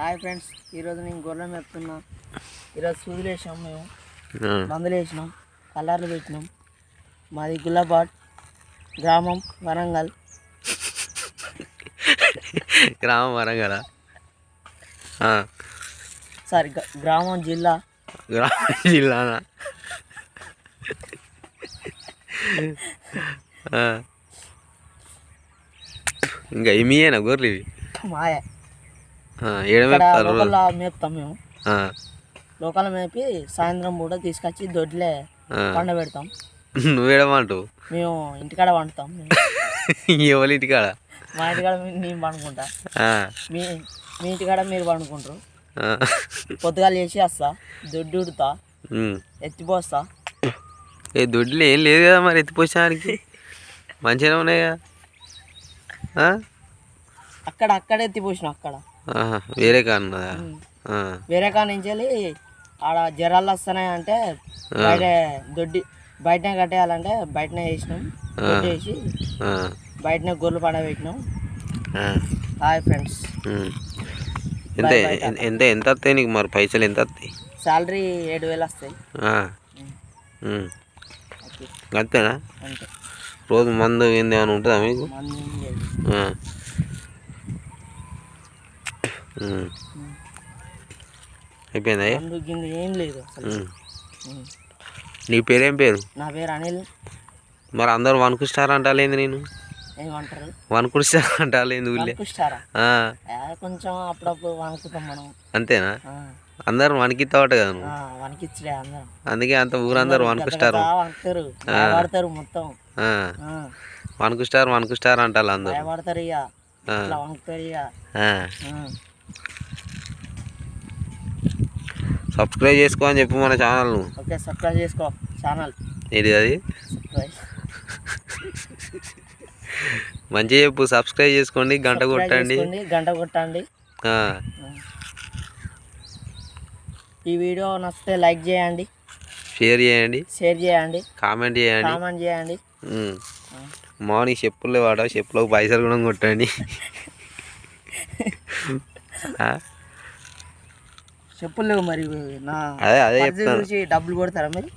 Hi friends, ఈరోజు నేను గొర్రెలు మేపుతున్నా. ఈరోజు సూదులు వేసినాం, మేము మందులు వేసినాం, కలర్లు పెట్టినాం. మాది గులాబాద్, గ్రామం వరంగల్. గ్రామం వరంగల్ సారీ, గ్రామం జిల్లా. జిల్లానా? ఇంకా ఏమీయేనా గొర్రెలు ఇవి? మాయే. లోకల్లో మేపుతాం మేము. లోకల్ మేపి సాయంత్రం పూట తీసుకొచ్చి దొడ్లే పండబెడతాం. నువ్వేడమంటావు? మేము ఇంటికాడ వండుతాం. ఎవరి ఇంటికాడ? మా ఇంటికాడ నేను పండుకుంటా, మీ ఇంటికాడ మీరు పండుకుంటారు. పొద్దుగాలు చేసి వస్తా, దొడ్డు ఉడుతా, ఎత్తిపోస్తా. ఏ దొడ్లు ఏం లేదు కదా మరి ఎత్తిపోసానికి? మంచిగానే ఉన్నాయి కదా. అక్కడ ఎత్తిపోసిన అక్కడ వేరే కాన్నదా? వేరే కాడ నుంచి వెళ్ళి ఆడ జ్వరాలు వస్తున్నాయి అంటే బయట బయటనే కట్టేయాలంటే బయటనే వేసినాం. వేసి బయటనే గొర్రెలు పడబెట్టినాం. Hi friends. ఎంత ఎంత ఎంత వస్తాయి నీకు మరి? పైసలు ఎంత వస్తాయి? శాలరీ 7,000 వస్తాయి. అంతేనా? అంతే. రోజు మందు ఏంది ఏమైనా ఉంటుందా మీకు? అయిపోయిందా? ఏం లేదు. నీ పేరేం పేరు? నా పేరు అనిల్. మరి అందరూ వణుకుస్టార్ అంటాలేంది? నేను ఏమంటారు? వణుకుస్టార్ అంటాలేంది ఊళ్ళే? కొంచెం అప్పుడప్పుడు వణుకుతాం మనం. అంతేనా? అందరు వణికిస్తావట కదా నువ్వు? వణికిచ్చలే అందరం. అందుకే అంత ఊరందరూ వణుకుస్టారు మొత్తం. వణుకుస్టార్ అంటారు అందరూ. భయపడతారు ఇక, వణుకుతారు ఇక. సబ్స్క్రైబ్ చేసుకో అని చెప్పు మన ఛానల్ను. ఓకే, సబ్స్క్రైబ్ చేసుకో ఛానల్. ఏంటి అది? మంచిగా చెప్పు. సబ్స్క్రైబ్ చేసుకోండి, గంట కొట్టండి. ఈ వీడియో నచ్చితే లైక్ చేయండి, షేర్ చేయండి, కామెంట్ చేయండి. మార్నింగ్ చెప్పులే వాడ, చెప్పులకు పైసలు కూడా కొట్టండి. చెప్పులు మరి అదే చెప్తాను. డబ్బులు కొడతారా మీరు?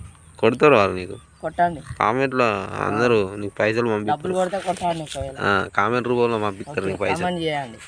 కొడతారు వాళ్ళు నీకు. కొట్టండి కామెంట్లో అందరూ నీకు పైసలు పంపిస్తారు. డబ్బులు కొడితే కొట్టండి. కామెంట్ రూపంలో పంపిస్తారు నీకు పైసలు. చేయండి.